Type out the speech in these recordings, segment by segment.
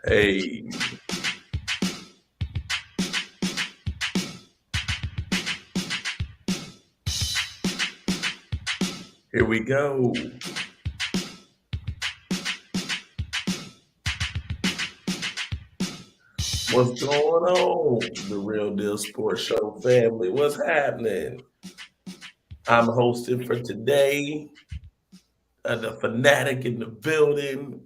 Hey, here we go. What's going on, the Real Deal Sports Show family? What's happening? I'm hosting for today. The fanatic in the building.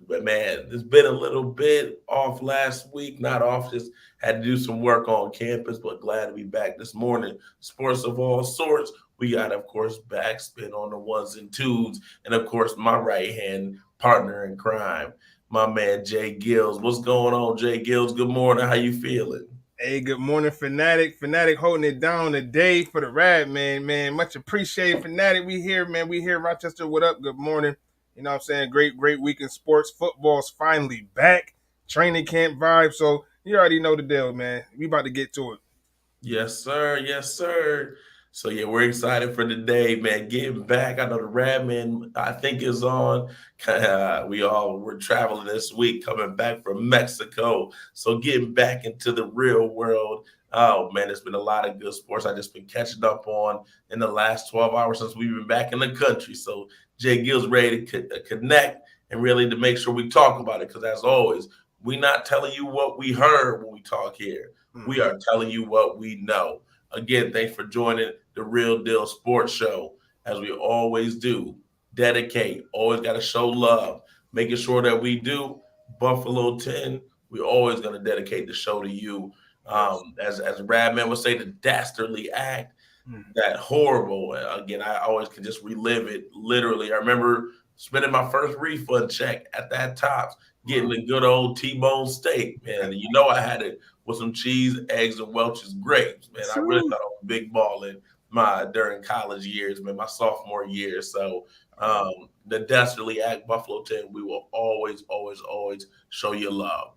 But man, it's been a little bit off last week. Not off, just had to do some work on campus, but glad to be back this morning. Sports of all sorts. We got, of course, backspin on the ones and twos, and of course, my right hand partner in crime, my man J-GILLZ. What's going on, J-GILLZ? Good morning. How you feeling? Hey, good morning, Fanatic. Fanatic holding it down today for the rad, man. Man, much appreciated, Fanatic. We here, man. We here, Rochester. What up? Good morning. You know what I'm saying? Great week in sports. Football's finally back. Training camp vibe. So you already know the deal, man. We about to get to it. Yes, sir. Yes, sir. So yeah, we're excited for the day, man. Getting back. I know the Radman, I think, is on. We all were traveling this week, coming back from Mexico. So getting back into the real world. Oh man, there's been a lot of good sports I just been catching up on in the last 12 hours since we've been back in the country. So Jay Gill's ready to connect and really to make sure we talk about it. Because as always, we're not telling you what we heard when we talk here. We Mm-hmm. are telling you what we know. Again, thanks for joining the Real Deal Sports Show. As we always do, dedicate, always got to show love, making sure that we do. Buffalo 10, we're always going to dedicate the show to you. Yes. As Radman would say, the dastardly act, Mm-hmm. that horrible. Again, I always can just relive it. Literally, I remember spending my first refund check at that Tops, getting Wow. the good old T-bone steak, man. You know I had it with some cheese, eggs, and Welch's grapes, man. I really True. thought I was big balling my during college years, man, my sophomore year. So the dastardly act, Buffalo 10, we will always, always, always show you love.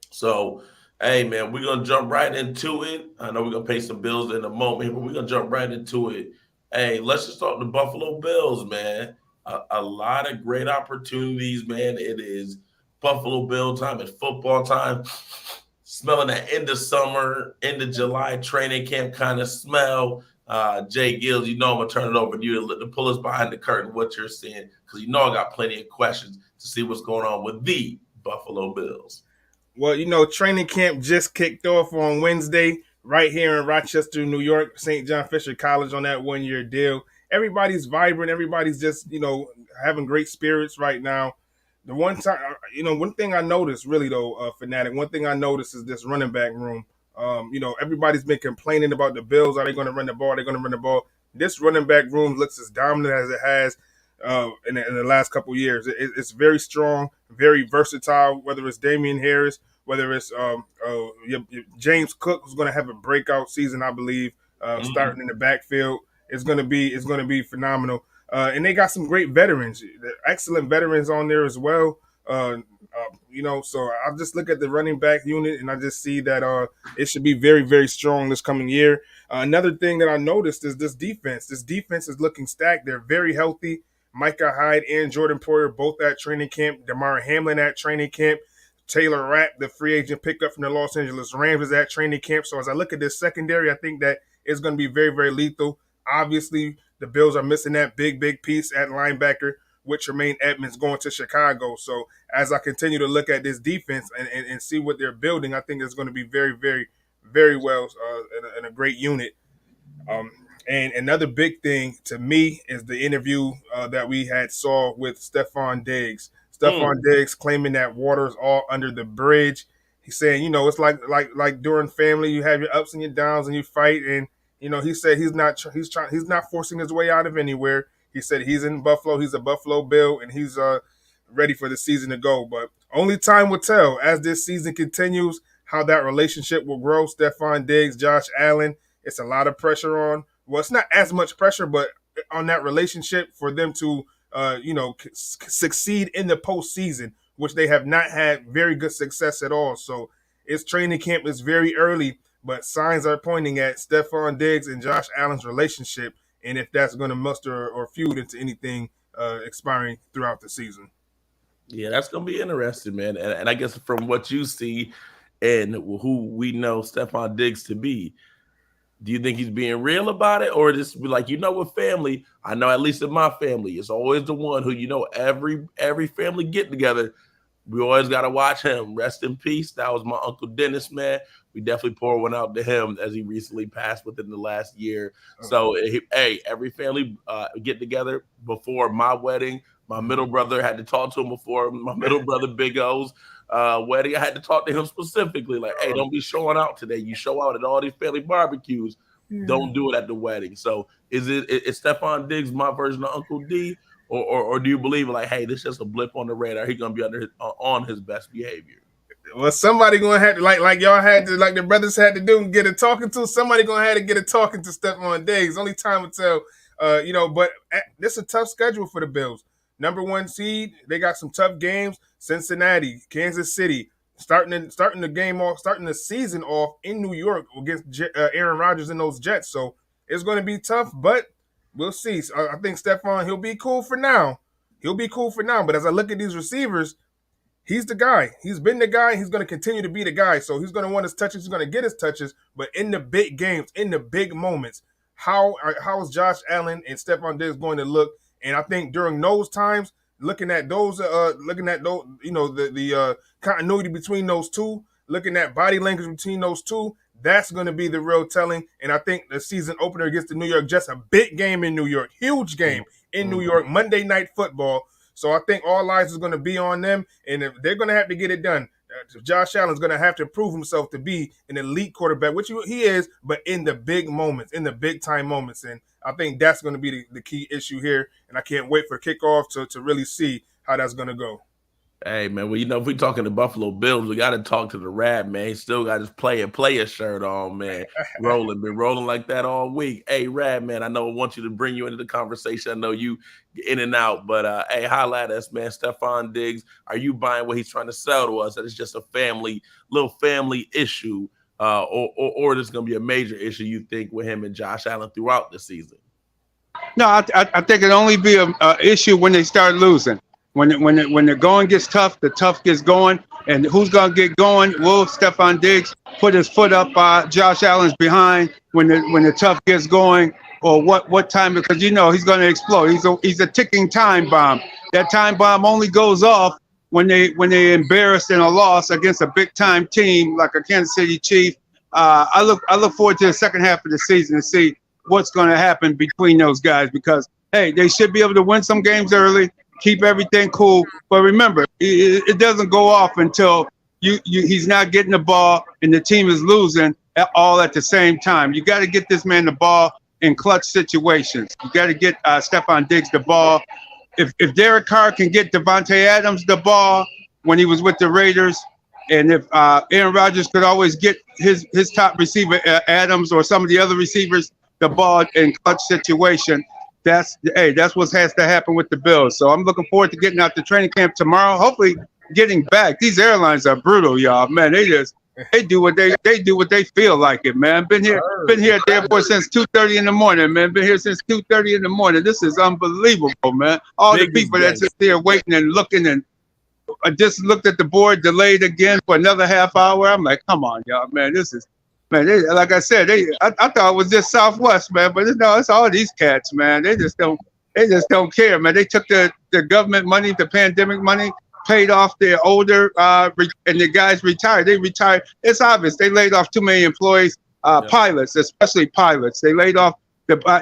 So, hey, man, we're gonna jump right into it. I know we're gonna pay some bills in a moment, but we're gonna jump right into it. Hey, let's just talk the Buffalo Bills, man. A lot of great opportunities, man. It is Buffalo Bill time. It's football time. Smelling that end of summer, end of July training camp kind of smell. J-GILLZ, you know I'm gonna turn it over to you to pull us behind the curtain what you're seeing, because you know I got plenty of questions to see what's going on with the Buffalo Bills. Well, training camp just kicked off on Wednesday right here in Rochester, New York, St. John Fisher College on that 1 year deal. Everybody's vibrant. Everybody's just, having great spirits right now. The one time, one thing I noticed really though, Fanatic, one thing I noticed is this running back room. Everybody's been complaining about the Bills. Are they going to run the ball? Are they going to run the ball? This running back room looks as dominant as it has in the last couple of years. It's very strong, very versatile, whether it's Damian Harris, whether it's James Cook, who's going to have a breakout season, I believe, starting in the backfield. It's going to be phenomenal. And they got some great veterans, excellent veterans on there as well. So I just look at the running back unit and I just see that it should be very, very strong this coming year. Another thing that I noticed is this defense. This defense is looking stacked. They're very healthy. Micah Hyde and Jordan Poyer both at training camp. Damar Hamlin at training camp. Taylor Rapp, the free agent pickup from the Los Angeles Rams, is at training camp. So as I look at this secondary, I think that it's going to be very, very lethal. Obviously, the Bills are missing that big piece at linebacker with Tremaine Edmonds going to Chicago. So as I continue to look at this defense and see what they're building, I think it's going to be very, very, very well and a great unit. Um, and another big thing to me is the interview that we had saw with Stephon Diggs. Mm-hmm. Stephon Diggs claiming that water's all under the bridge. He's saying, it's like during family, you have your ups and your downs and you fight. And he said he's not forcing his way out of anywhere. He said he's in Buffalo. He's a Buffalo Bill, and he's ready for the season to go. But only time will tell as this season continues how that relationship will grow. Stephon Diggs, Josh Allen, it's a lot of pressure on. Well, it's not as much pressure, but on that relationship for them to, succeed in the postseason, which they have not had very good success at all. So it's training camp is very early, but signs are pointing at Stephon Diggs and Josh Allen's relationship, and if that's going to muster or feud into anything expiring throughout the season. Yeah, that's gonna be interesting, man. And I guess from what you see and who we know Stephon Diggs to be, do you think he's being real about it, or just be like, with family? I know at least in my family, it's always the one who every family get together. We always got to watch him. Rest in peace. That was my Uncle Dennis, man. We definitely pour one out to him as he recently passed within the last year. So, hey, every family get together before my wedding. My middle brother had to talk to him before my middle brother Big O's wedding. I had to talk to him specifically, like, hey, don't be showing out today. You show out at all these family barbecues. Don't do it at the wedding. So, is Stephon Diggs my version of Uncle D? Or do you believe like, hey, this is just a blip on the radar? He's gonna be on his best behavior. Well, somebody gonna have to like y'all had to like the brothers had to do and get a talking to. Somebody gonna have to get a talking to Stephon Diggs. Only time will tell. But this is a tough schedule for the Bills. Number 1 seed, they got some tough games. Cincinnati, Kansas City, starting the season off in New York against Aaron Rodgers and those Jets. So it's going to be tough, but we'll see. I think Stephon, he'll be cool for now. But as I look at these receivers, he's the guy. He's been the guy. He's going to continue to be the guy. So he's going to want his touches. He's going to get his touches. But in the big games, in the big moments, how is Josh Allen and Stephon Diggs going to look? And I think during those times, looking at those, the continuity between those two, looking at body language between those two, that's going to be the real telling. And I think the season opener against the New York Jets, a big game in New York, huge game in New York, Monday Night Football. So I think all eyes is going to be on them, and if they're going to have to get it done. Josh Allen's going to have to prove himself to be an elite quarterback, which he is, but in the big moments, in the big time moments. And I think that's going to be the key issue here. And I can't wait for kickoff to really see how that's going to go. Hey, man, well, if we're talking to Buffalo Bills, we got to talk to the Rab, man. He still got his player shirt on, man. Been rolling like that all week. Hey, Rab, man, I want you to bring you into the conversation. I know you in and out, but hey, holla at us, man. Stephon Diggs, are you buying what he's trying to sell to us? That it's just a little family issue, or there's going to be a major issue, you think, with him and Josh Allen throughout the season? No, I think it'll only be an issue when they start losing. When the going gets tough, the tough gets going. And who's going to get going? Will Stephon Diggs put his foot up Josh Allen's behind when the tough gets going? Or what time? Because he's going to explode. He's a ticking time bomb. That time bomb only goes off when they embarrassed in a loss against a big time team like a Kansas City Chief. I look forward to the second half of the season to see what's going to happen between those guys, because hey, they should be able to win some games early, keep everything cool. But remember, it doesn't go off until he's not getting the ball and the team is losing all at the same time. You got to get this man the ball in clutch situations. You got to get Stephon Diggs the ball. If Derek Carr can get Devontae Adams the ball when he was with the Raiders, and if Aaron Rodgers could always get his top receiver Adams or some of the other receivers the ball in clutch situation, that's what has to happen with the Bills. So I'm looking forward to getting out to training camp tomorrow. Hopefully, getting back. These airlines are brutal, y'all. Man, they do what they feel like it. Man, been here at the airport since 2:30 in the morning. Man, been here since 2:30 in the morning. This is unbelievable, man. All the people that's just there waiting and looking, and I just looked at the board, delayed again for another half hour. I'm like, come on, y'all, man. This is. Man, like I said, I thought it was just Southwest, man, but no, it's all these cats, man. They just don't care, man. They took the government money, the pandemic money, paid off their older, and the guys retired. They retired. It's obvious they laid off too many employees, pilots, especially pilots. They laid off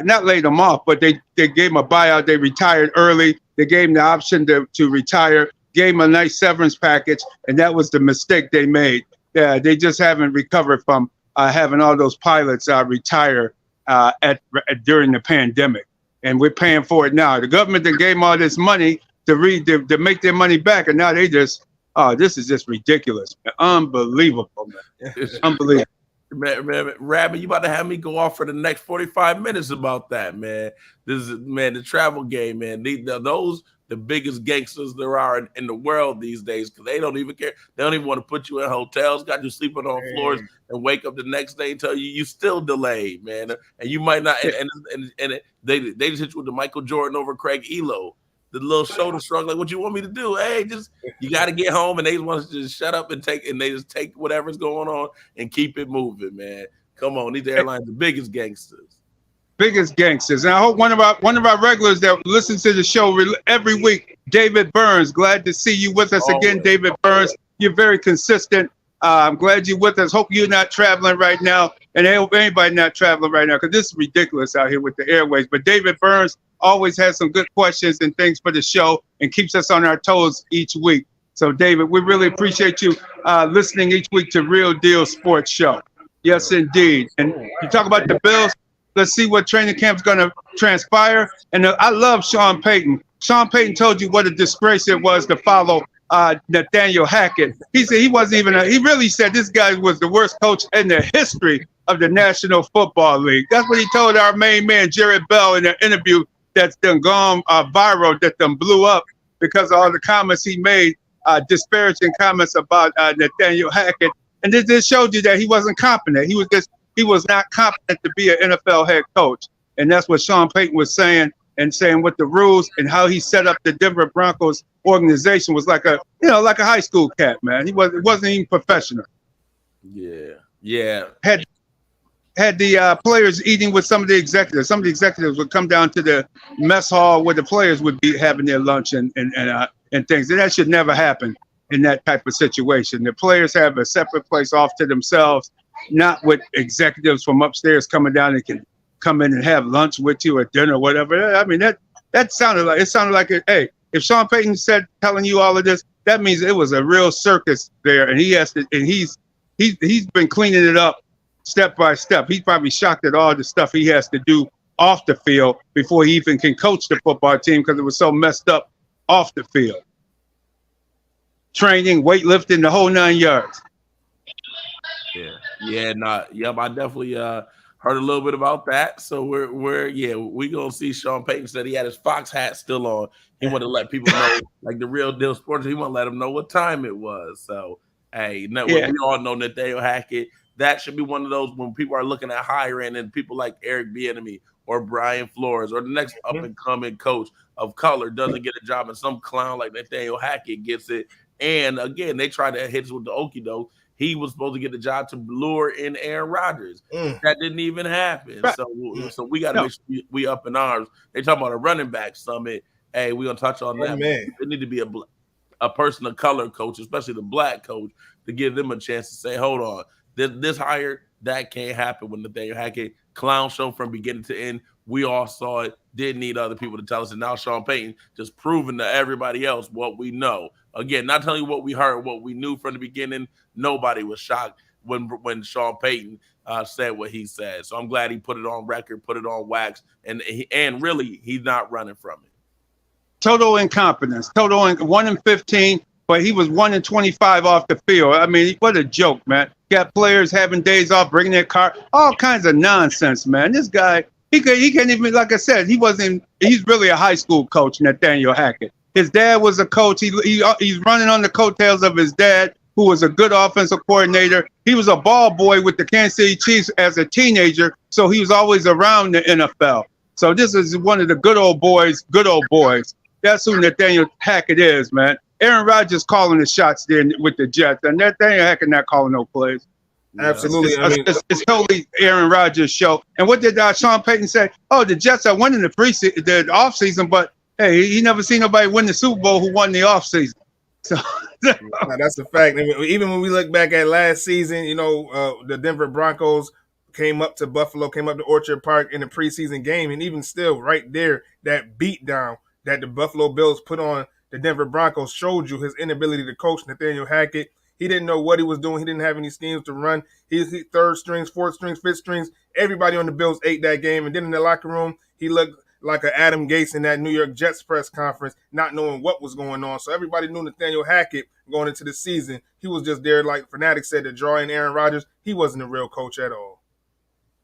not laid them off, but they gave them a buyout. They retired early. They gave them the option to retire. Gave them a nice severance package, and that was the mistake they made. Yeah, they just haven't recovered from having all those pilots retire during the pandemic, and we're paying for it now. The government that gave them all this money to make their money back, and now they just this is just ridiculous, man. Unbelievable, man. Unbelievable. Man, Rabbit, you about to have me go off for the next 45 minutes about that, man. This is, man, the travel game, man. Those the biggest gangsters there are in the world these days, because they don't even care. They don't even want to put you in hotels, got you sleeping on floors, and wake up the next day and tell you still delayed, man. And you might not. And they just hit you with the Michael Jordan over Craig Elo. the little shoulder shrug, like, what you want me to do? Hey, just you got to get home, and they just want us to just shut up and they just take whatever's going on and keep it moving, man. Come on, these airlines the biggest gangsters. Biggest gangsters. And I hope one of our regulars that listens to the show every week, David Burns. Glad to see you with us again, David Burns. You're very consistent. I'm glad you're with us. Hope you're not traveling right now, and I hope anybody not traveling right now, because this is ridiculous out here with the airways. But David Burns always has some good questions and things for the show and keeps us on our toes each week. So, David, we really appreciate you listening each week to Real Deal Sports Show. Yes, indeed. And you talk about the Bills. Let's see what training camp's going to transpire. And I love Sean Payton. Sean Payton told you what a disgrace it was to follow Nathaniel Hackett. He said he wasn't even he really said this guy was the worst coach in the history of the National Football League. That's what he told our main man, Jared Bell, in an interview that's done gone viral, that done blew up because of all the comments he made, disparaging comments about Nathaniel Hackett. And this showed you that he wasn't competent. He was not competent to be an NFL head coach. And that's what Sean Payton was saying, and saying what the rules and how he set up the Denver Broncos organization was like a high school cat, man. It wasn't even professional. Yeah. Had the players eating with some of the executives. Some of the executives would come down to the mess hall where the players would be having their lunch and things. And that should never happen in that type of situation. The players have a separate place off to themselves, not with executives from upstairs coming down and can come in and have lunch with you at dinner or whatever. I mean, that sounded like hey, if Sean Payton telling you all of this, that means it was a real circus there, and he's been cleaning it up step by step. He's probably shocked at all the stuff he has to do off the field before he even can coach the football team, because it was so messed up off the field. Training, weightlifting, the whole 9 yards. I definitely heard a little bit about that. So we gonna see. Sean Payton said he had his Fox hat still on. He wanted to let people know, like the Real Deal Sports. He want to let them know what time it was. So we all know Nathaniel Hackett. That should be one of those when people are looking at hiring, and people like Eric Bieniemy or Brian Flores or the next up and coming coach of color doesn't get a job, and some clown like Nathaniel Hackett gets it. And again, they try to hit us with the okie doke. He was supposed to get the job to lure in Aaron Rodgers. That didn't even happen. Right. So we got to make sure we up in arms. They talking about a running back summit. Hey, we're gonna touch on that. Man. There need to be a person of color coach, especially the black coach, to give them a chance to say, hold on, this hire, that can't happen when Nathaniel Hackett clown show from beginning to end. We all saw it. Didn't need other people to tell us. And now Sean Payton just proving to everybody else what we know. Again, not telling you what we heard, what we knew from the beginning. Nobody was shocked when Sean Payton said what he said. So I'm glad he put it on record, put it on wax, and really he's not running from it. Total incompetence. 1-15, but he was 1-25 off the field. I mean, what a joke, man. Got players having days off, bringing their car, all kinds of nonsense, man. This guy, he can't even, like I said, he's really a high school coach, Nathaniel Hackett. His dad was a coach. He's running on the coattails of his dad, who was a good offensive coordinator. He was a ball boy with the Kansas City Chiefs as a teenager, so he was always around the NFL. So this is one of the good old boys. That's who Nathaniel Hackett is, man. Aaron Rodgers calling the shots there with the Jets, and Nathaniel Hackett not calling no plays. Absolutely. It's totally Aaron Rodgers' show. And what did Sean Payton say? Oh, the Jets are winning the offseason, but hey, he never seen nobody win the Super Bowl who won the offseason. So that's a fact. I mean, even when we look back at last season, the Denver Broncos came up to Buffalo, came up to Orchard Park in the preseason game, and even still, right there, that beatdown that the Buffalo Bills put on the Denver Broncos showed you his inability to coach Nathaniel Hackett. He didn't know what he was doing. He didn't have any schemes to run. He third strings, fourth strings, fifth strings. Everybody on the Bills ate that game. And then in the locker room, he looked like an Adam Gase in that New York Jets press conference, not knowing what was going on. So everybody knew Nathaniel Hackett going into the season. He was just there, like Fanatics said, to draw in Aaron Rodgers. He wasn't a real coach at all.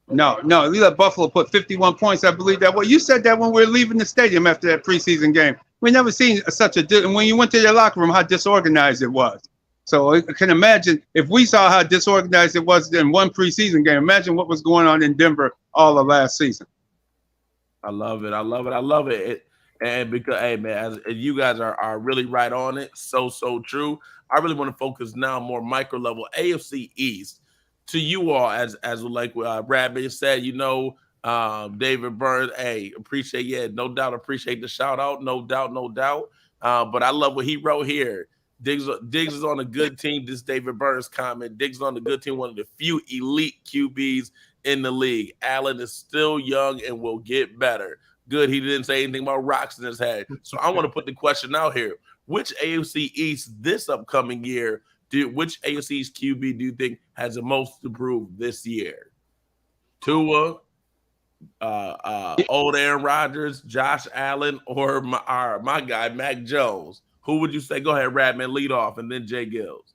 No. We let Buffalo put 51 points. I believe that. Well, you said that when we were leaving the stadium after that preseason game. We never seen such when you went to their locker room, how disorganized it was. So I can imagine if we saw how disorganized it was in one preseason game, imagine what was going on in Denver all of last season. I love it. And because, hey man, as you guys are really right on it, so true. I really want to focus now more micro level AFC East to you all as like Radman said, David Burns. Hey, appreciate, yeah, no doubt, appreciate the shout out, no doubt, no doubt. But I love what he wrote here. Diggs is on a good team. This David Burns comment. Diggs is on a good team, one of the few elite QBs in the league. Allen is still young and will get better. Good, he didn't say anything about rocks in his head. So I want to put the question out here. Which AFC East this upcoming year, which AFC East QB do you think has the most to prove this year? Tua, old Aaron Rodgers, Josh Allen, or my guy, Mac Jones? Who would you say? Go ahead, Radman, lead off, and then J-GILLZ.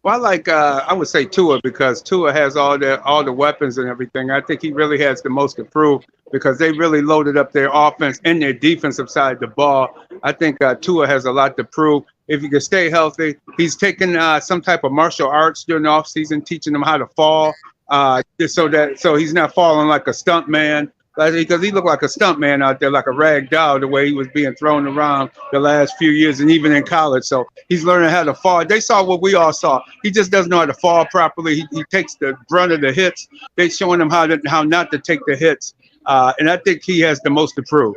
Well, I would say Tua, because Tua has all the weapons and everything. I think he really has the most to prove, because they really loaded up their offense and their defensive side of the ball. I think Tua has a lot to prove. If he can stay healthy, he's taking some type of martial arts during the offseason, teaching them how to fall, so he's not falling like a stunt man. Because he looked like a stunt man out there, like a rag doll, the way he was being thrown around the last few years and even in college. So he's learning how to fall. They saw what we all saw. He just doesn't know how to fall properly. He takes the brunt of the hits. They're showing him how not to take the hits. And I think he has the most to prove.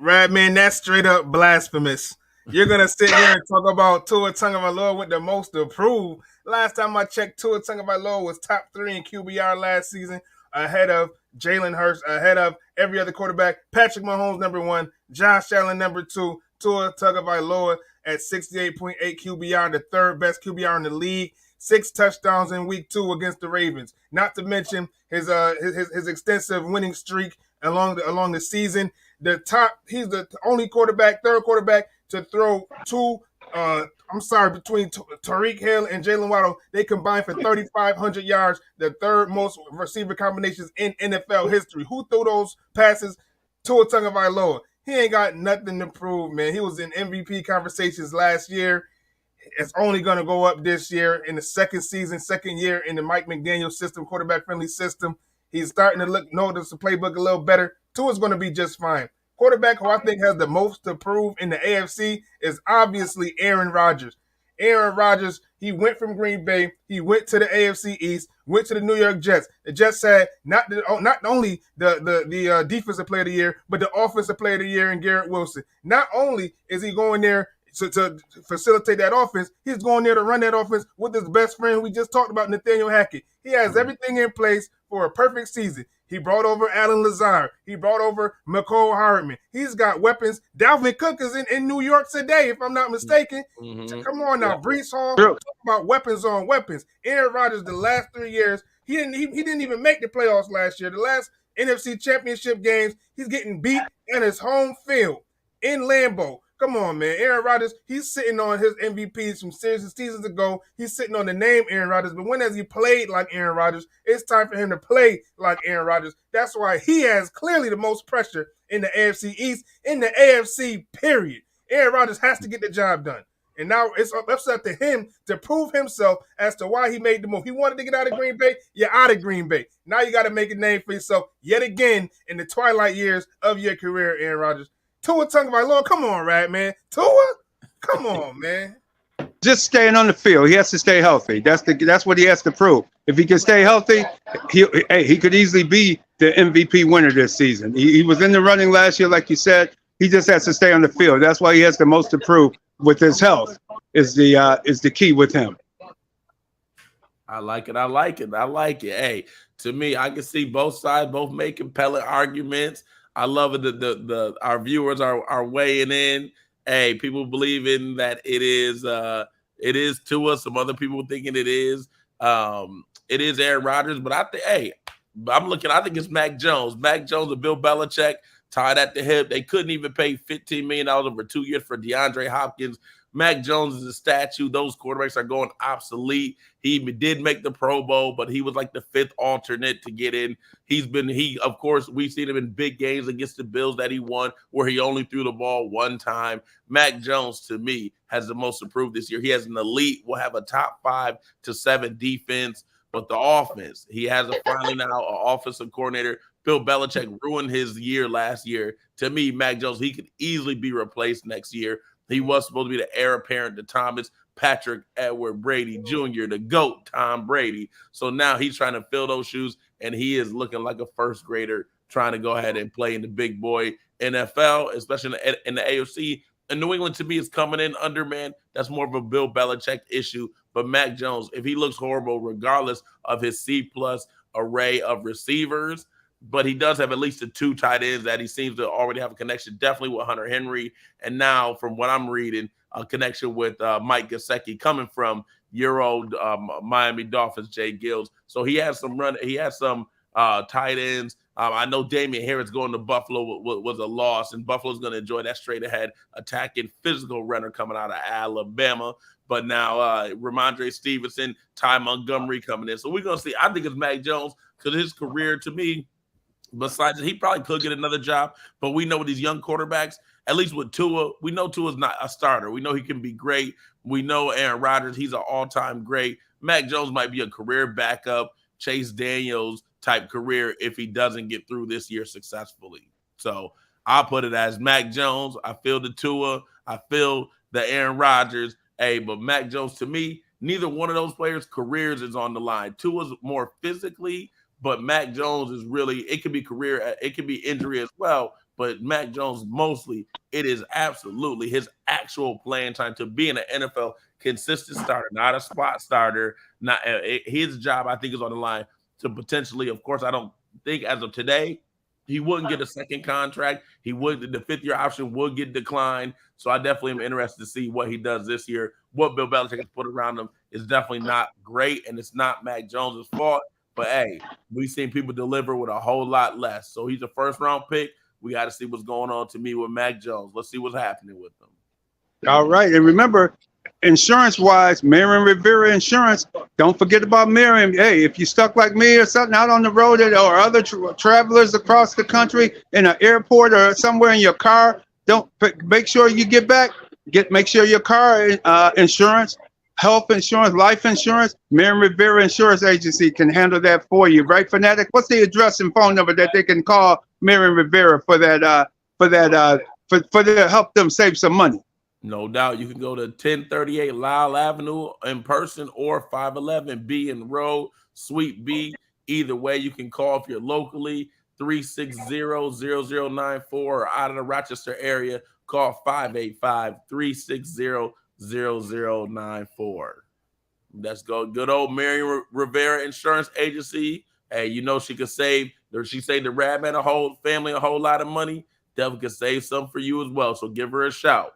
Radman, that's straight up blasphemous. You're going to sit here and talk about Tua Tagovailoa with the most to prove. Last time I checked, Tua Tagovailoa was top 3 in QBR last season, ahead of Jalen Hurts, ahead of every other quarterback. Patrick Mahomes, number 1. Josh Allen, number 2. Tua Tagovailoa at 68.8 QBR, the third best QBR in the league. 6 touchdowns in week 2 against the Ravens. Not to mention his extensive winning streak along the season. He's the only third quarterback to throw between Tyreek Hill and Jalen Waddle, they combined for 3,500 yards, the third most receiver combinations in NFL history. Who threw those passes? Tua Tagovailoa. He ain't got nothing to prove, man. He was in MVP conversations last year. It's only going to go up this year in the second year in the Mike McDaniel system, quarterback-friendly system. He's starting to notice the playbook a little better. Tua's going to be just fine. Quarterback who I think has the most to prove in the AFC is obviously Aaron Rodgers. Aaron Rodgers, he went from Green Bay, he went to the AFC East, went to the New York Jets. The Jets had not only the defensive player of the year, but the offensive player of the year in Garrett Wilson. Not only is he going there to facilitate that offense, he's going there to run that offense with his best friend we just talked about, Nathaniel Hackett. He has everything in place for a perfect season. He brought over Alan Lazard. He brought over McCole Hardman. He's got weapons. Dalvin Cook is in New York today, if I'm not mistaken. Mm-hmm. Come on now, Breece Hall. Talk about weapons on weapons. Aaron Rodgers, the last 3 years, he didn't even make the playoffs last year. The last NFC Championship games, he's getting beat in his home field in Lambeau. Come on, man. Aaron Rodgers, he's sitting on his MVPs from seasons ago. He's sitting on the name Aaron Rodgers. But when has he played like Aaron Rodgers? It's time for him to play like Aaron Rodgers. That's why he has clearly the most pressure in the AFC East, in the AFC, period. Aaron Rodgers has to get the job done. And now it's up to him to prove himself as to why he made the move. He wanted to get out of Green Bay. You're out of Green Bay. Now you got to make a name for yourself yet again in the twilight years of your career, Aaron Rodgers. Tua Tagovailoa, come on, Radman. Tua, come on, man. Just staying on the field. He has to stay healthy. That's what he has to prove. If he can stay healthy, he could easily be the MVP winner this season. He was in the running last year, like you said. He just has to stay on the field. That's why he has the most to prove with his health. Is the key with him. I like it. Hey, to me, I can see both sides, both make compelling arguments. I love it. Our viewers are weighing in. Hey, people believing that it is Tua. Some other people thinking it is Aaron Rodgers. But I think it's Mac Jones. Mac Jones and Bill Belichick tied at the hip. They couldn't even pay $15 million over 2 years for DeAndre Hopkins. Mac Jones is a statue. Those quarterbacks are going obsolete. He did make the Pro Bowl, but he was like the 5th alternate to get in. Of course, we've seen him in big games against the Bills that he won, where he only threw the ball one time. Mac Jones, to me, has the most improved this year. He has an elite, will have a top 5 to 7 defense, but the offense, he has finally now an offensive coordinator. Bill Belichick ruined his year last year to me, Mac Jones, he could easily be replaced next year. He was supposed to be the heir apparent to Thomas Patrick Edward Brady Jr., the GOAT, Tom Brady. So now he's trying to fill those shoes, and he is looking like a first grader trying to go ahead and play in the big boy NFL, especially in the AFC. And New England, to me, is coming in undermanned. That's more of a Bill Belichick issue. But Mac Jones, if he looks horrible, regardless of his C-plus array of receivers, but he does have at least the 2 tight ends that he seems to already have a connection, definitely with Hunter Henry. And now, from what I'm reading, a connection with Mike Gesicki coming from your old Miami Dolphins, J-GILLZ. So he has some tight ends. I know Damian Harris going to Buffalo was a loss, and Buffalo's going to enjoy that straight ahead attacking physical runner coming out of Alabama. But now Ramondre Stevenson, Ty Montgomery coming in. So we're going to see. I think it's Mac Jones because his career, to me, besides, he probably could get another job, but we know with these young quarterbacks, at least with Tua, we know Tua's not a starter. We know he can be great. We know Aaron Rodgers, he's an all-time great. Mac Jones might be a career backup, Chase Daniels type career if he doesn't get through this year successfully. So I'll put it as Mac Jones. I feel the Tua. I feel the Aaron Rodgers. Hey, but Mac Jones, to me, neither one of those players' careers is on the line. Tua's more physically, but Mac Jones is really, it could be career, it could be injury as well. But Mac Jones, mostly, it is absolutely his actual playing time to be in an NFL consistent starter, not a spot starter. Not his job, I think, is on the line to potentially, of course, I don't think as of today, he wouldn't get a second contract. The 5th-year option would get declined. So I definitely am interested to see what he does this year. What Bill Belichick has put around him is definitely not great, and it's not Mac Jones' fault. But, hey, we've seen people deliver with a whole lot less. So he's a first-round pick. We got to see what's going on, to me, with Mac Jones. Let's see what's happening with him. All right. And remember, insurance-wise, Miriam Rivera Insurance, don't forget about Miriam. Hey, if you're stuck like me or something out on the road or other travelers across the country in an airport or somewhere in your car, make sure you get back. Make sure your car insurance, health insurance, life insurance, Miriam Rivera Insurance Agency can handle that for you. Right, Fanatic? What's the address and phone number that they can call Miriam Rivera for to help them save some money? No doubt. You can go to 1038 Lyle Avenue in person or 511 B in Road, Suite B. Either way, you can call if you're locally, 360-0094, or out of the Rochester area, call 585-360-0094. Let's go. Good old Miriam Rivera Insurance Agency. Hey, you know she could save, she saved the Radman family a whole lot of money. Definitely could save some for you as well. So give her a shout.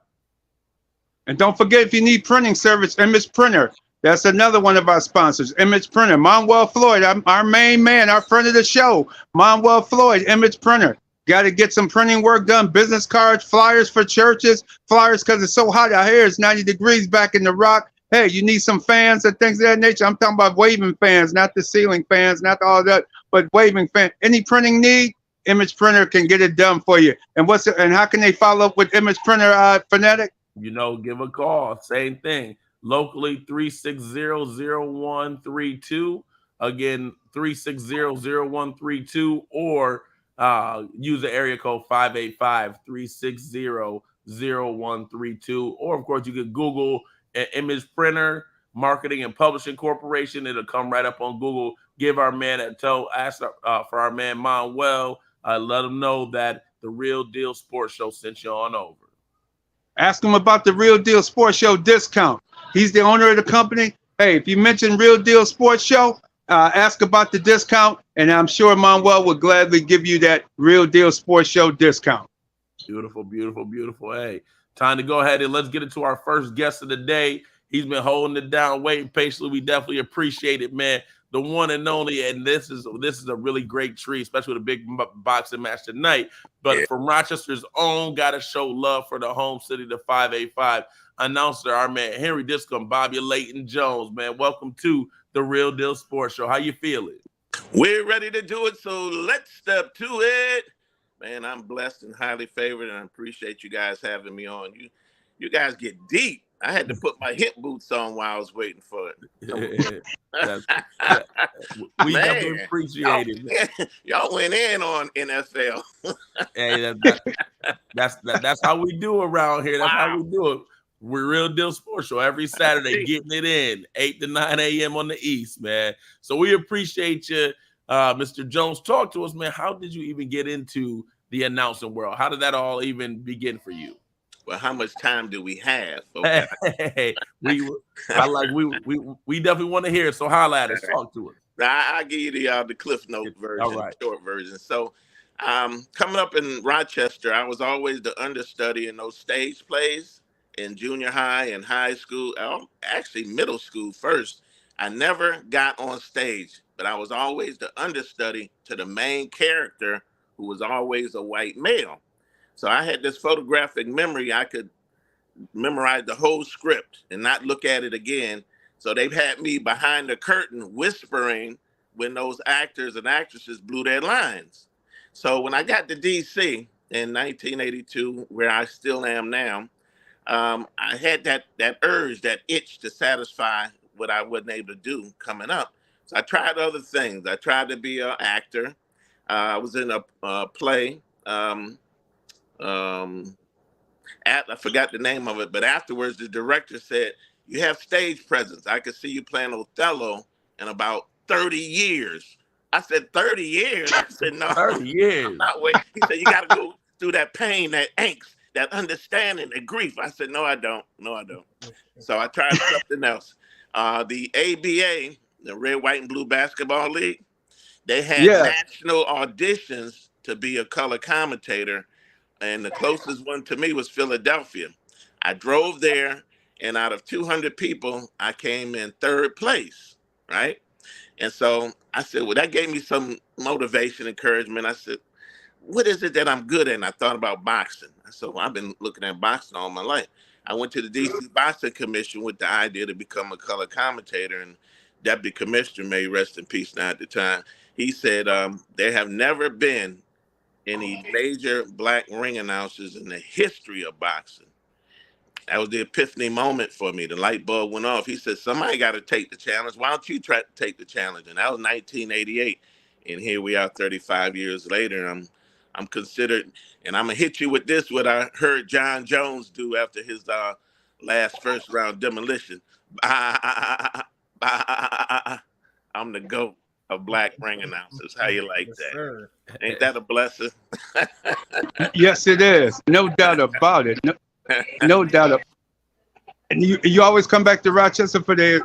And don't forget, if you need printing service, Image Printer. That's another one of our sponsors, Image Printer. Manuel Floyd, our main man, our friend of the show. Manuel Floyd, Image Printer. Got to get some printing work done, business cards, flyers for churches, flyers because it's so hot out here. It's 90 degrees back in the Rock. Hey, you need some fans and things of that nature. I'm talking about waving fans, not the ceiling fans, not all that, but waving fans. Any printing need, Image Printer can get it done for you. And how can they follow up with Image Printer, Fanatic? You know, give a call. Same thing. Locally, 360-0132. Again, 360-0132, or use the area code 585-360-0132. Or, of course, you can Google an Image Printer Marketing and Publishing Corporation. It'll come right up on Google. Give our man ask for our man Manuel. Let him know that the Real Deal Sports Show sent you on over. Ask him about the Real Deal Sports Show discount. He's the owner of the company. Hey, if you mention Real Deal Sports Show, ask about the discount, and I'm sure Manuel will gladly give you that Real Deal Sports Show discount. Beautiful, beautiful, beautiful. Hey, time to go ahead and let's get into our first guest of the day. He's been holding it down, waiting patiently. We definitely appreciate it, man. The one and only, and this is a really great treat, especially with a big boxing match tonight. But from Rochester's own, got to show love for the home city, the 585 announcer, our man Henry Discombobulating Jones. Man, welcome to the Real Deal Sports Show. How you feeling? We're ready to do it, so let's step to it. Man, I'm blessed and highly favored, and I appreciate you guys having me on. You guys get deep. I had to put my hip boots on while I was waiting for it. That's, that, we definitely Man, appreciate it. y'all went in on NFL. Hey, that's how we do around here. That's how we do it. We're Real Deal Sports Show every Saturday, getting it in 8 to 9 a.m. on the East, man. So we appreciate you, Mr. Jones. Talk to us, man. How did you even get into the announcing world? How did that all even begin for you? Well, how much time do we have? Okay. Hey, we definitely want to hear it. So holla at us. Talk to us. Now, I'll give you the Cliff Note version, all right. Short version. So, coming up in Rochester, I was always the understudy in those stage plays in junior high and high school. Actually, middle school first. I never got on stage, but I was always the understudy to the main character, who was always a white male. So I had this photographic memory. I could memorize the whole script and not look at it again. So they've had me behind the curtain whispering when those actors and actresses blew their lines. So when I got to DC in 1982, where I still am now, I had that urge, that itch to satisfy what I wasn't able to do coming up. So I tried other things. I tried to be an actor. I was in a play. I forgot the name of it, but afterwards the director said, "You have stage presence. I could see you playing Othello in about 30 years." I said, 30 years? I said, no. 30 years. I'm not waiting. He said, "You got to go through that pain, that angst, that understanding, that grief." I said, "No, I don't. No, I don't." So I tried something else. The ABA, the Red, White, and Blue Basketball League, they had national auditions to be a color commentator. And the closest one to me was Philadelphia. I drove there, and out of 200 people, I came in third place, right? And so I said, well, that gave me some motivation, encouragement. I said, what is it that I'm good at? And I thought about boxing. So I've been looking at boxing all my life. I went to the DC Boxing Commission with the idea to become a color commentator, and Deputy Commissioner, may rest in peace now at the time, he said, there have never been any major black ring announcers in the history of boxing. That was the epiphany moment for me. The light bulb went off. He said, somebody got to take the challenge. Why don't you try to take the challenge? And that was 1988. And here we are 35 years later. I'm considered, and I'm going to hit you with this, what I heard John Jones do after his last first round demolition. I'm the GOAT of black ring announcers. How you like that? Sir. Ain't that a blessing? Yes, it is. No doubt about it. No doubt. And you always come back to Rochester for the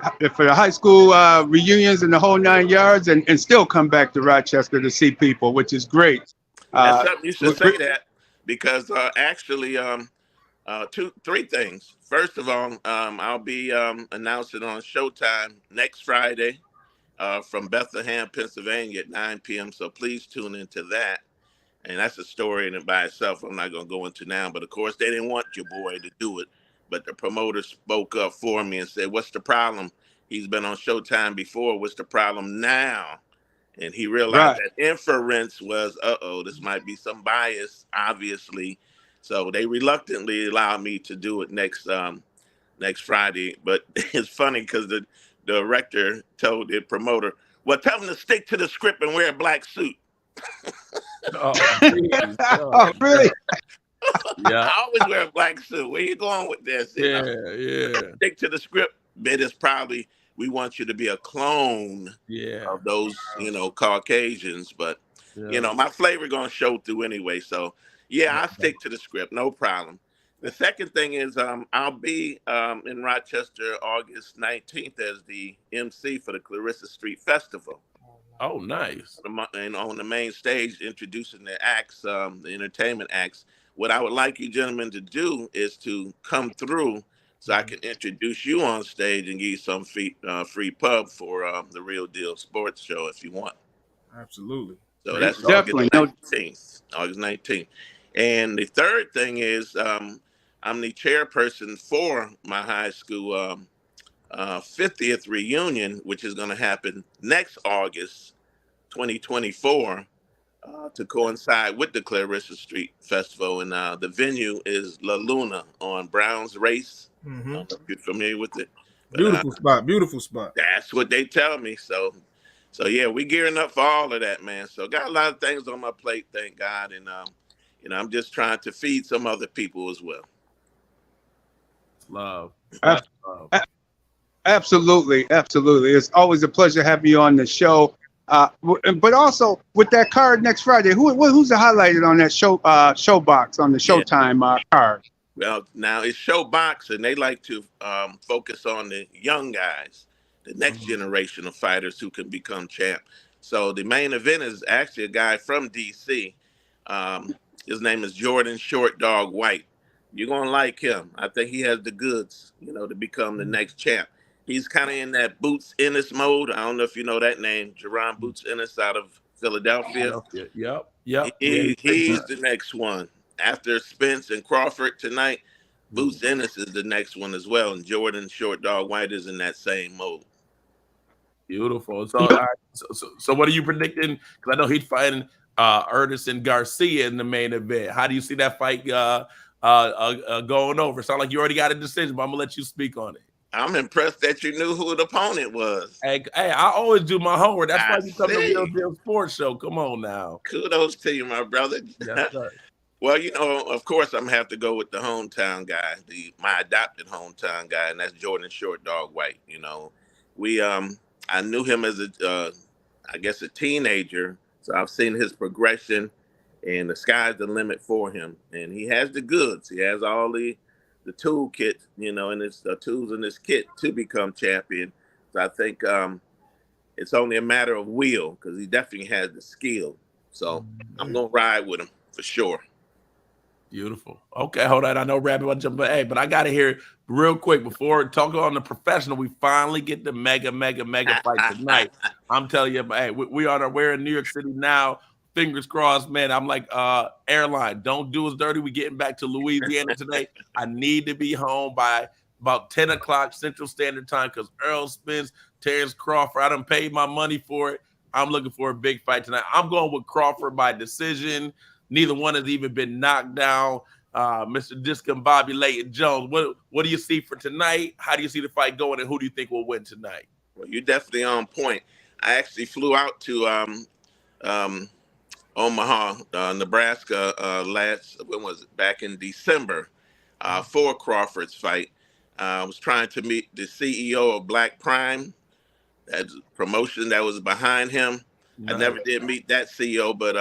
high school reunions and the whole 9 yards, and still come back to Rochester to see people, which is great. That's something you should say that, because actually, three things. First of all, I'll be announcing on Showtime next Friday from Bethlehem, Pennsylvania at 9 p.m. So please tune into that. And that's a story in and by itself I'm not going to go into now. But of course, they didn't want your boy to do it. But the promoter spoke up for me and said, what's the problem? He's been on Showtime before. What's the problem now? And he realized that inference was, this might be some bias, obviously. So they reluctantly allowed me to do it next Friday. But it's funny because the director told the promoter, well, tell him to stick to the script and wear a black suit. Oh, really? Yeah. I always wear a black suit. Where you going with this? Yeah. Stick to the script. Bit is probably, we want you to be a clone of those, Caucasians. But, my flavor going to show through anyway. So, I'll stick to the script. No problem. The second thing is I'll be in Rochester August 19th as the MC for the Clarissa Street Festival. Oh, nice. And on the main stage, introducing the acts, the entertainment acts. What I would like you gentlemen to do is to come through so I can introduce you on stage and give you some free pub for the Real Deal Sports Show if you want. Absolutely. So that's definitely August 19th. And the third thing is I'm the chairperson for my high school 50th reunion, which is going to happen next August 2024 to coincide with the Clarissa Street Festival. And the venue is La Luna on Brown's Race. I don't know if you're familiar with it. But, Beautiful spot. Beautiful spot. that's what they tell me. So yeah, we gearing up for all of that, man. So got a lot of things on my plate, thank God. And I'm just trying to feed some other people as well. Love. Ab- Love. Absolutely. It's always a pleasure having you on the show. But also with that card next Friday, who's highlighted on that showbox on the Yeah. Showtime card? Well, now it's Showbox, and they like to focus on the young guys, the next generation of fighters who can become champ. So the main event is actually a guy from DC. His name is Jordan Short Dog White. You're gonna like him. I think he has the goods, to become the next champ. He's kind of in that Boots Ennis mode. I don't know if you know that name, Jerron Boots Ennis out of Philadelphia. Yep. He's the next one. After Spence and Crawford tonight, Boots Ennis is the next one as well. And Jordan Short Dog White is in that same mode. Beautiful. So, all right, so what are you predicting? Because I know he's fighting Erdison Garcia in the main event. How do you see that fight going over? Sound like you already got a decision, but I'm gonna let you speak on it. I'm impressed that you knew who the opponent was. Hey, I always do my homework. That's I why you come to see. Real Deal Sports Show. Come on now. Kudos to you, my brother. Yes, sir. Well, of course, I'm gonna have to go with the hometown guy, my adopted hometown guy, and that's Jordan Short Dog White. I knew him as a teenager, so I've seen his progression, and the sky's the limit for him. And he has the goods. He has all the toolkit, and his tools in his kit to become champion. So I think it's only a matter of will, because he definitely has the skill. So I'm gonna ride with him for sure. Beautiful. Okay, hold on. I know Rabbit want to jump, but I got to hear it real quick before talking on the professional. We finally get the mega fight tonight. I'm telling you, hey, we're in New York City now. Fingers crossed, man. I'm like, airline, don't do us dirty. We getting back to Louisiana today. I need to be home by about 10 o'clock Central Standard Time because Earl Spence, Terrence Crawford, I done paid my money for it. I'm looking for a big fight tonight. I'm going with Crawford by decision. Neither one has even been knocked down. Mr. Discombobulating Jones, what do you see for tonight? How do you see the fight going, and who do you think will win tonight? Well, you're definitely on point. I actually flew out to Omaha, Nebraska back in December for Crawford's fight. I was trying to meet the CEO of Black Prime, that promotion that was behind him. Nice. I never did meet that CEO, but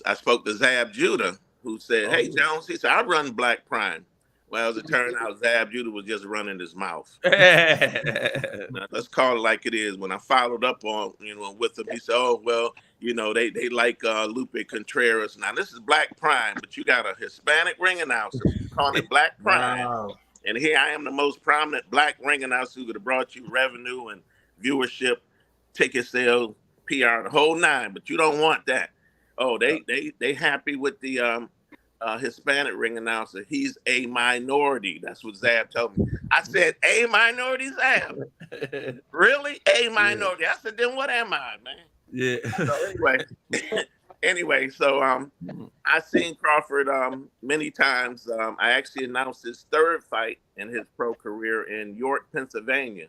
I spoke to Zab Judah, who said, "Hey, Jones," he said, "I run Black Prime." Well, as it turned out, Zab Judah was just running his mouth. Now, let's call it like it is. When I followed up on, with him, he said, "Oh, well, they like Lupe Contreras. Now, this is Black Prime, but you got a Hispanic ring announcer calling it Black Prime." Wow. And here I am, the most prominent Black ring announcer who could have brought you revenue and viewership, ticket sales, PR, the whole nine, but you don't want that. Oh, they happy with the Hispanic ring announcer. He's a minority. That's what Zab told me. I said, "A minority, Zab? Really? A minority?" I said, "Then what am I, man?" Yeah. So anyway, so I seen Crawford many times. I actually announced his third fight in his pro career in York, Pennsylvania.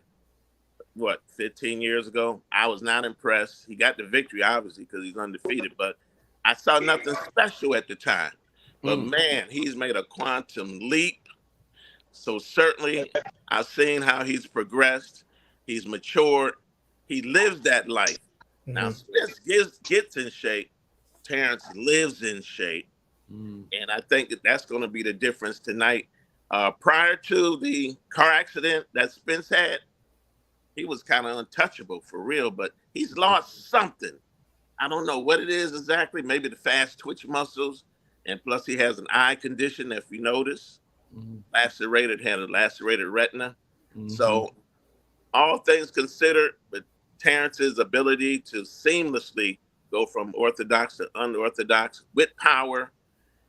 15 years ago? I was not impressed. He got the victory, obviously, because he's undefeated, but I saw nothing special at the time. But man, he's made a quantum leap. So certainly I've seen how he's progressed. He's matured. He lives that life. Now, Spence gets in shape. Terrence lives in shape. And I think that's going to be the difference tonight. Prior to the car accident that Spence had, he was kind of untouchable for real, but he's lost something. I don't know what it is exactly. Maybe the fast twitch muscles. And plus he has an eye condition, if you notice. Had a lacerated retina. So all things considered, but Terrence's ability to seamlessly go from orthodox to unorthodox with power,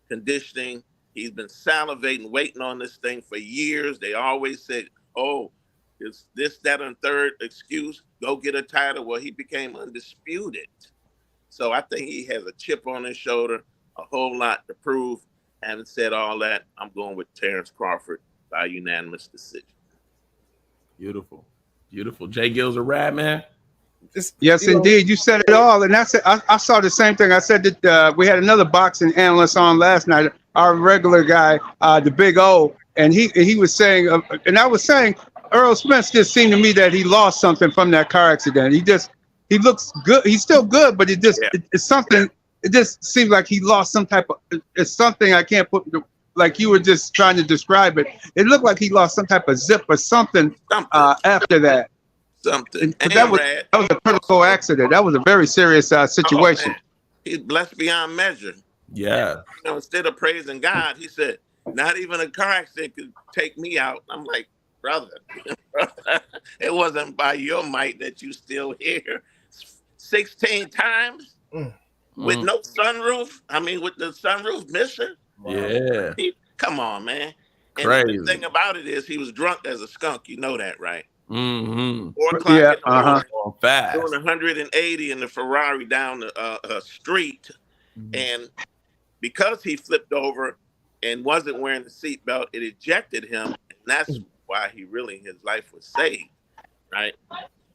conditioning. He's been salivating, waiting on this thing for years. They always said, "Oh, it's this, that, and third excuse. Go get a title." Well, he became undisputed. So I think he has a chip on his shoulder, a whole lot to prove. Having said all that, I'm going with Terrence Crawford by unanimous decision. Beautiful. Beautiful. J-GILLZ a rad, man. Yes, indeed. You said it all. And I saw the same thing. I said that we had another boxing analyst on last night, our regular guy, the Big O. And he was saying, and I was saying, Earl Spence just seemed to me that he lost something from that car accident. He looks good. He's still good, but it's something. It just seems like he lost some type of, it's something I can't put, like you were just trying to describe it. It looked like he lost some type of zip or something. After that. Something. And that was a critical accident. That was a very serious situation. Oh, he's blessed beyond measure. Yeah. You know, instead of praising God, he said, not even a car accident could take me out. I'm like, brother, it wasn't by your might that you still here 16 times with no sunroof. I mean, with the sunroof missing. Yeah. Come on, man. And Crazy. the thing about it is he was drunk as a skunk. You know that, right? 4 o'clock in the morning, fast. doing 180 in the Ferrari down the street. And because he flipped over and wasn't wearing the seatbelt, it ejected him. And that's why his life was saved, right?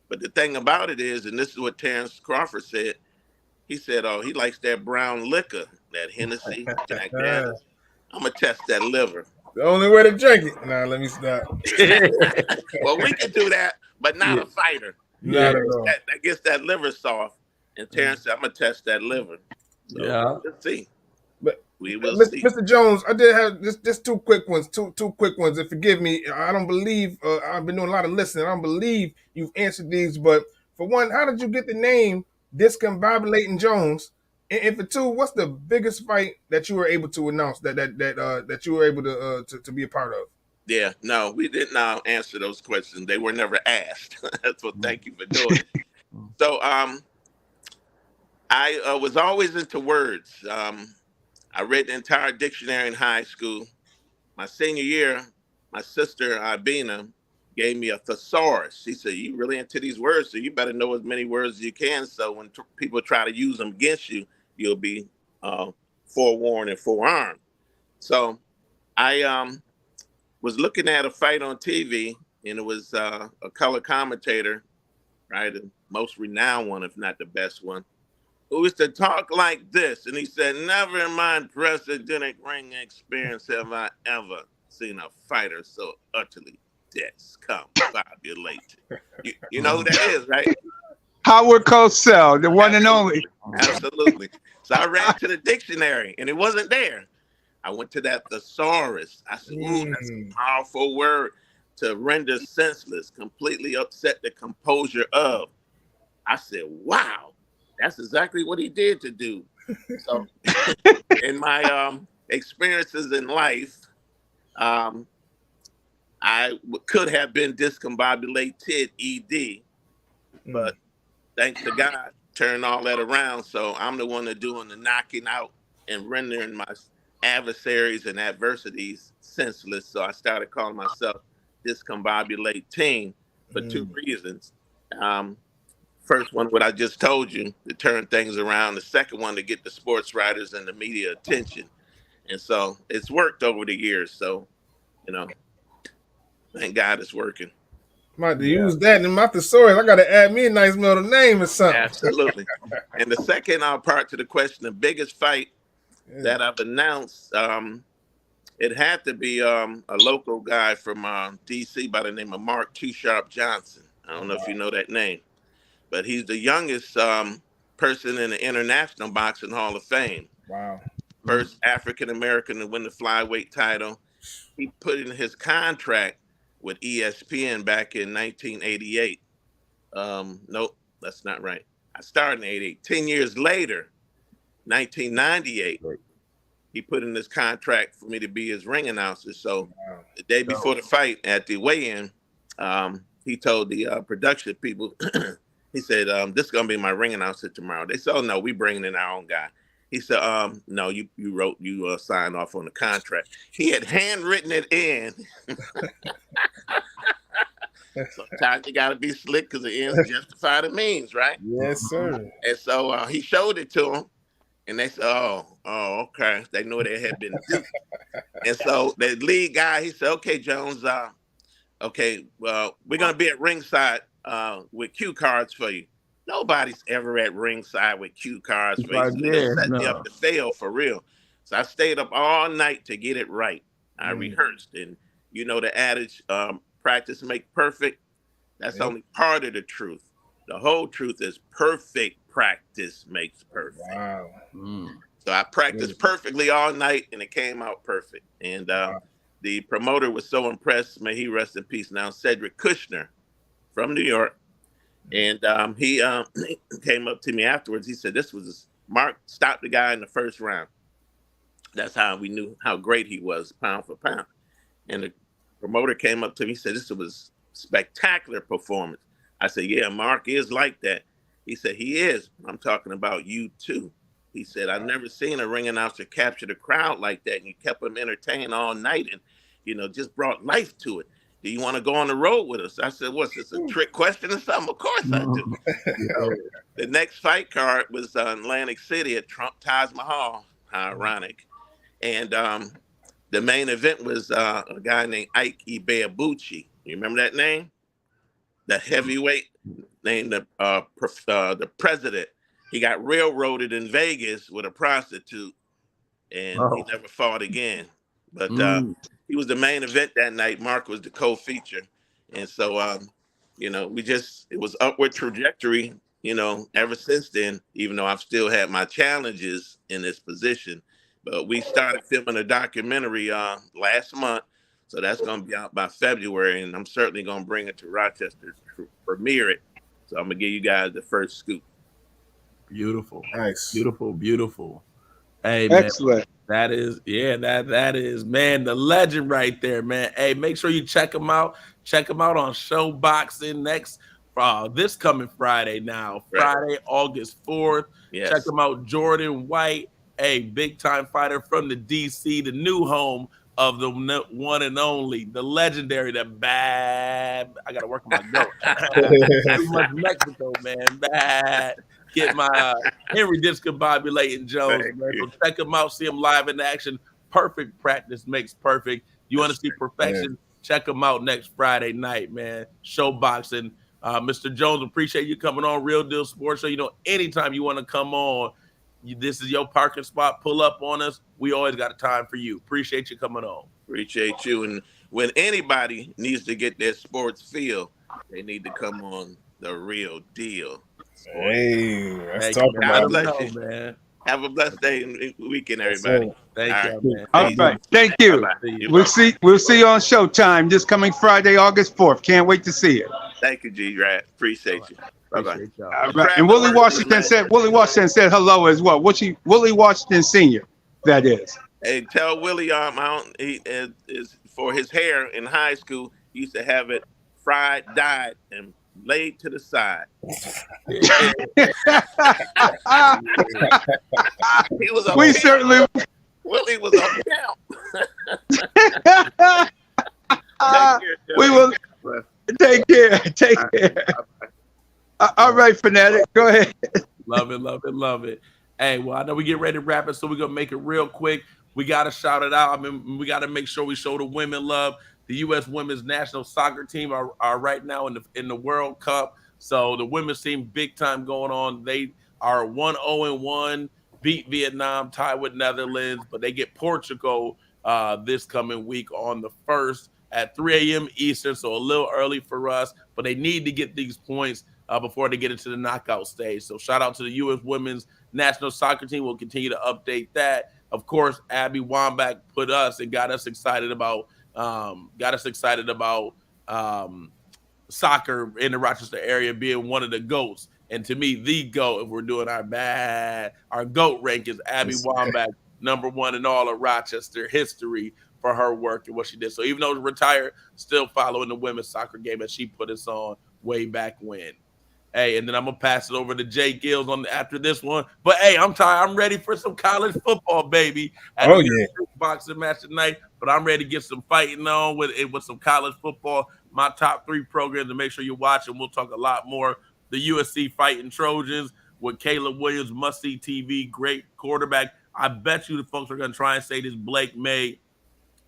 But the thing about it is, and this is what Terrence Crawford said, he said, oh, he likes that brown liquor, that Hennessy, Jack Daniels. I'm going to test that liver. The only way to drink it. Nah, let me stop. Well, we can do that, but not a fighter. Not at all. That gets that liver soft. And Terrence said, I'm going to test that liver. So, let's see. But we will see. Mr. Jones, I did have just two quick ones. Two quick ones. And forgive me, I don't believe, I've been doing a lot of listening. I don't believe you've answered these. But for one, how did you get the name Discombobulating Jones? And for two, what's the biggest fight that you were able to announce that you were able to be a part of? Yeah, no, we did not answer those questions. They were never asked. So thank you for doing it. So I was always into words. I read the entire dictionary in high school. My senior year, my sister Albina gave me a thesaurus. She said, "You really into these words, so you better know as many words as you can. So when people try to use them against you, you'll be forewarned and forearmed." So I was looking at a fight on TV, and it was a color commentator, right, the most renowned one, if not the best one, who used to talk like this. And he said, "Never in my unprecedented ring experience have I ever seen a fighter so utterly discombobulated." You know who that is, right? Howard Cosell, the one and only. Absolutely. So I ran to the dictionary, and it wasn't there. I went to that thesaurus. I said, ooh, that's a powerful word to render senseless, completely upset the composure of. I said, wow, that's exactly what he did to do. So in my experiences in life, I could have been discombobulated, ED, but thanks to God, turned all that around. So I'm the one that's doing the knocking out and rendering my adversaries and adversities senseless. So I started calling myself Discombobulating for two reasons. First one, what I just told you, to turn things around. The second one, to get the sports writers and the media attention. And so it's worked over the years. So, thank God it's working. I'm about to use that in my thesaurus. I got to add me a nice middle name or something. Absolutely. And the second part to the question, the biggest fight that I've announced, it had to be a local guy from D.C. by the name of Mark Too Sharp Johnson. I don't know if you know that name, but he's the youngest person in the International Boxing Hall of Fame. Wow. First African-American to win the flyweight title. He put in his contract with ESPN back in 1988. Nope, that's not right. I started in 88. 10 years later, 1998, he put in this contract for me to be his ring announcer. So the day before the fight at the weigh-in, he told the production people, he said, this is going to be my ring announcer tomorrow. They said, oh, no, we bringing in our own guy. He said, no, you signed off on the contract. He had handwritten it in. Sometimes you got to be slick because the ends justify the means, right? Yes, sir. And so he showed it to them, and they said, "Oh, okay." They knew they had been duped. And so the lead guy, he said, "Okay, Jones, okay, well, we're gonna be at ringside with cue cards for you." Nobody's ever at ringside with cue cards for you. So they just set me up to fail for real. So I stayed up all night to get it right. I rehearsed, and you know the adage, practice make perfect. That's only part of the truth. The whole truth is perfect practice makes perfect. Wow. So I practiced perfectly all night, and it came out perfect. And the promoter was so impressed. May he rest in peace now. Cedric Kushner from New York. And he came up to me afterwards. He said, Mark stopped the guy in the first round. That's how we knew how great he was, pound for pound. And the promoter came up to me. He said, this was spectacular performance. I said, yeah, Mark is like that. He said, he is. I'm talking about you too. He said, I've never seen a ring announcer capture the crowd like that. And you kept them entertained all night and, you know, just brought life to it. Do you want to go on the road with us? I said, what's this, a trick question or something? Of course I do. So the next fight card was Atlantic City at Trump Taj Mahal. How ironic. And the main event was a guy named Ike Ibeabuchi. You remember that name? The heavyweight named the president. He got railroaded in Vegas with a prostitute, and he never fought again. But he was the main event that night. Mark was the co-feature. And so, you know, it was upward trajectory, you know, ever since then, even though I've still had my challenges in this position. But we started filming a documentary last month. So that's going to be out by February. And I'm certainly going to bring it to Rochester to premiere it. So I'm going to give you guys the first scoop. Beautiful. Nice. Beautiful. Hey, man. Excellent. That is, that is, man, the legend right there, man. Hey, make sure you check him out. Check him out on Showboxing next this coming Friday now. Friday, August 4th. Yes. Check him out, Jordan White, a big-time fighter from the DC, the new home of the one and only, the legendary, the bad. I got to work on my notes. Too much Mexico, man. Bad. Get my Henry Discombobulating Jones, man. So check him out, see him live in action. Perfect practice makes perfect. You want to see perfection? Check him out next Friday night, man. Showboxing. Mr. Jones, appreciate you coming on Real Deal Sports Show. You know, anytime you want to come on, this is your parking spot. Pull up on us. We always got a time for you. Appreciate you coming on. Appreciate you. And when anybody needs to get their sports feel, they need to come on The Real Deal. Hey, let's talk about it, man. Have a blessed day and weekend, everybody. Thank you, man. All right. Thank you. We'll see you on Showtime this coming Friday, August 4th. Can't wait to see it. Thank you, G-Rat. Appreciate you. Bye-bye. All right. And Willie Washington said hello as well. Willie Washington Sr., that is. Hey, tell Willie he is for his hair in high school, he used to have it fried, dyed, and laid to the side. He was a we certainly Willie was a pimp. We will take care. All right, Fanatic, go ahead. Love it. Hey, well, I know we get ready to wrap it, so we're gonna make it real quick. We gotta shout it out. I mean, we gotta make sure we show the women love. The U.S. women's national soccer team are right now in the World Cup. So the women's team, big time going on. They are 1-0-1, beat Vietnam, tied with Netherlands, but they get Portugal this coming week on the 1st at 3 a.m. Eastern, so a little early for us. But they need to get these points before they get into the knockout stage. So shout out to the U.S. women's national soccer team. We'll continue to update that. Of course, Abby Wambach put us and got us excited about soccer in the Rochester area being one of the GOATs. And to me, the GOAT, if we're doing our GOAT rank, is Abby Wambach, #1 in all of Rochester history for her work and what she did. So even though she's retired, still following the women's soccer game as she put us on way back when. Hey, and then I'm gonna pass it over to J-GILLZ after this one. But hey, I'm tired. I'm ready for some college football, baby. I know Oh we got yeah. a boxing match tonight, but I'm ready to get some fighting on with some college football. My top 3 programs to make sure you watch, and we'll talk a lot more. The USC Fighting Trojans with Caleb Williams, must-see TV, great quarterback. I bet you the folks are gonna try and say this Blake May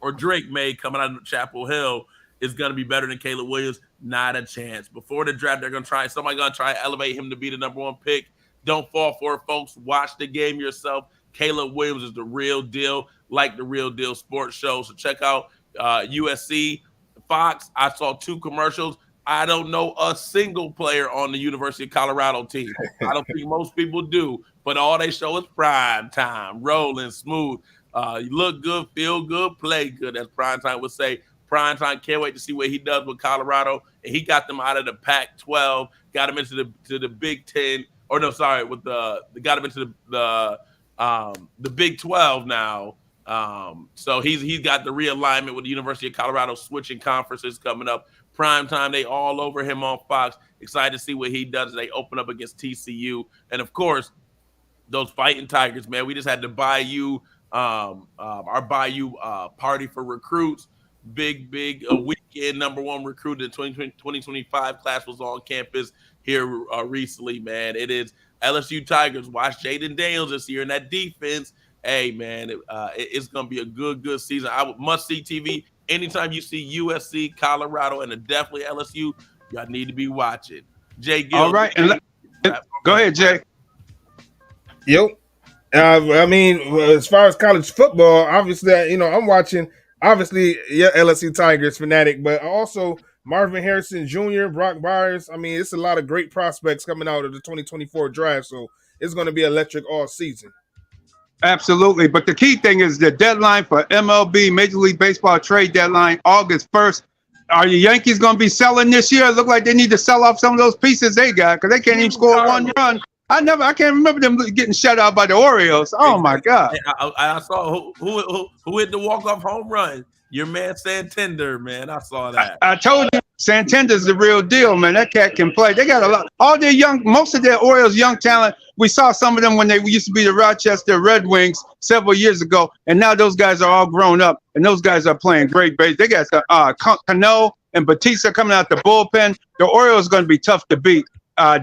or Drake May coming out of Chapel Hill is going to be better than Caleb Williams. Not a chance. Before the draft, they're going to try. Somebody going to try to elevate him to be the number 1 pick. Don't fall for it, folks. Watch the game yourself. Caleb Williams is the real deal, like the Real Deal Sports Show. So check out USC, Fox. I saw 2 commercials. I don't know a single player on the University of Colorado team. I don't think most people do, but all they show is prime time, rolling smooth. You look good, feel good, play good, as Primetime would say. Primetime can't wait to see what he does with Colorado. And he got them out of the Pac-12, got them into the Big Ten, or no, sorry, with got them into the Big 12 now. So he's got the realignment with the University of Colorado, switching conferences coming up. Primetime, they all over him on Fox. Excited to see what he does as they open up against TCU. And of course, those Fighting Tigers, man. We just had the Bayou, our Bayou party for recruits. Big weekend. Number 1 recruit in the 2025 class was on campus here recently, man. It is LSU Tigers. Watch Jaden Daniels this year in that defense. Hey, man, it's going to be a good season. I would must-see TV. Anytime you see USC, Colorado, and definitely LSU, y'all need to be watching. J-GILLZ. All right. Go ahead, Jay. Yep. I mean, as far as college football, obviously, I'm watching, obviously, LSU Tigers fanatic, but also Marvin Harrison Jr., Brock Byers. I mean, it's a lot of great prospects coming out of the 2024 draft, so it's going to be electric all season. Absolutely. But the key thing is the deadline for MLB, Major League Baseball trade deadline, August 1st. Are the Yankees going to be selling this year? It look like they need to sell off some of those pieces they got because they can't even score 1 run. I can't remember them getting shut out by the Orioles. Oh my God! I saw who hit the walk-off home run. Your man Santander, man. I saw that. I told you, Santander's the real deal, man. That cat can play. They got a lot. Most of their Orioles young talent. We saw some of them when they used to be the Rochester Red Wings several years ago, and now those guys are all grown up, and those guys are playing great base. They got Cano and Batista coming out the bullpen. The Orioles are going to be tough to beat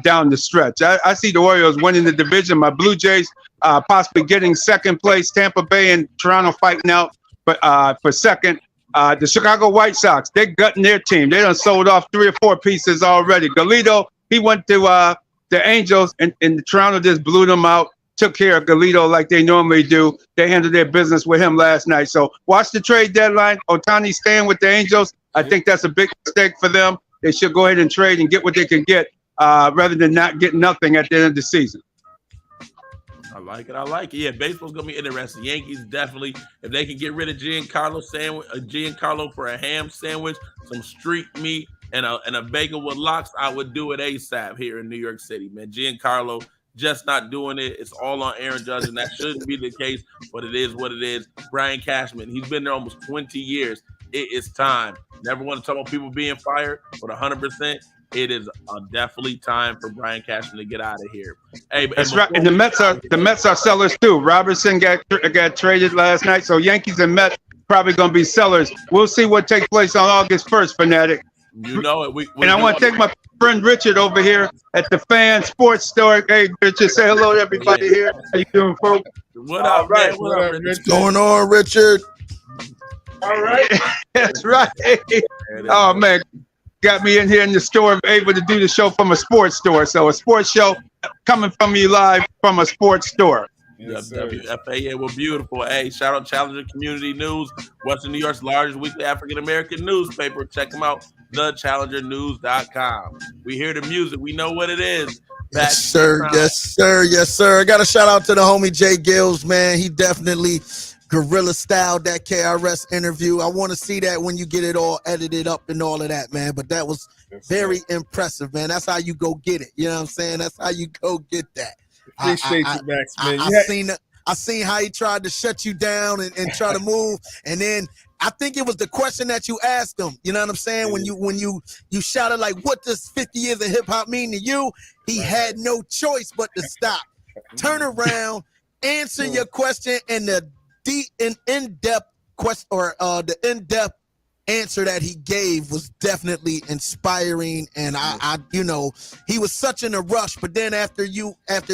down the stretch. I see the Orioles winning the division. My Blue Jays possibly getting second place. Tampa Bay and Toronto fighting out for second. The Chicago White Sox, they're gutting their team. They done sold off 3 or 4 pieces already. Galito, he went to the Angels, and Toronto just blew them out, took care of Galito like they normally do. They handled their business with him last night. So watch the trade deadline. Ohtani staying with the Angels. I think that's a big mistake for them. They should go ahead and trade and get what they can get rather than not get nothing at the end of the season. I like it. Yeah, baseball's gonna be interesting. Yankees definitely, if they can get rid of Giancarlo for a ham sandwich, some street meat, and a bagel with lox, I would do it ASAP here in New York City, man. Giancarlo just not doing it. It's all on Aaron Judge, and that shouldn't be the case, but it is what it is. Brian Cashman, he's been there almost 20 years. It is time. Never want to talk about people being fired, but 100%. It is definitely time for Brian Cashman to get out of here. Hey, that's right. And the Mets are sellers too. Robertson got traded last night, so Yankees and Mets probably going to be sellers. We'll see what takes place on August 1st, fanatic. You know it. And I want to take my friend Richard over here at the Fan Sports Store. Hey, Richard, say hello to everybody here. How you doing, folks? What up, man? What up, Richard? What's going on, Richard? All right. That's right. Oh, man. Got me in here in the store, able to do the show from a sports store. So a sports show coming from you live from a sports store. Yes, WFAA, well, beautiful. Hey, shout out Challenger Community News, Western New York's largest weekly African-American newspaper. Check them out, thechallengernews.com. We hear the music. We know what it is. Yes, sir. Yes, sir. Yes, sir. I got a shout out to the homie J-GILLZ, man. He definitely guerrilla styled that KRS interview. I want to see that when you get it all edited up and all of that, man. But that was very impressive, man. That's how you go get it. You know what I'm saying? That's how you go get that. Appreciate you, Max, man. I seen how he tried to shut you down and try to move, and then I think it was the question that you asked him. You know what I'm saying? When you shouted like, "What does 50 years of hip hop mean to you?" He had no choice but to stop, turn around, answer your question, and the in-depth question or the in-depth answer that he gave was definitely inspiring. And I he was such in a rush. But then after you asked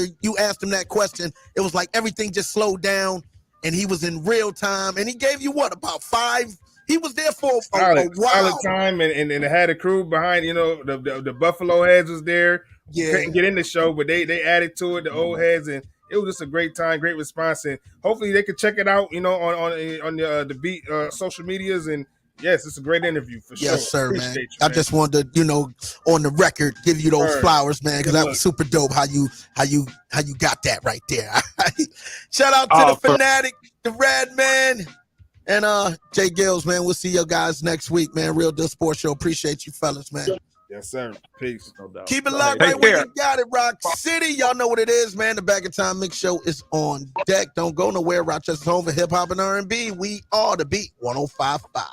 him that question, it was like everything just slowed down. And he was in real time, and he gave you about 5. He was there for a while. Solid time, and it had a crew behind. The Buffalo Heads was there. Yeah, couldn't get in the show, but they added to it, the old heads, and it was just a great time, great response, and hopefully they could check it out. On the beat social medias, and yes, it's a great interview for sure. Yes, sir, Appreciate man. you, I just wanted to, on the record, give you those flowers, man, because that was super dope. How you got that right there. Shout out to the Fanatic, the Rad Man, and J-GILLZ, man. We'll see you guys next week, man. Real Deal Sports Show. Appreciate you, fellas, man. Yes, sir. Peace. No doubt. Keep it locked right where you got it, Rock City. Y'all know what it is, man. The Bag of Time Mix Show is on deck. Don't go nowhere. Rochester's home for hip hop and R&B. We are the Beat 105.5.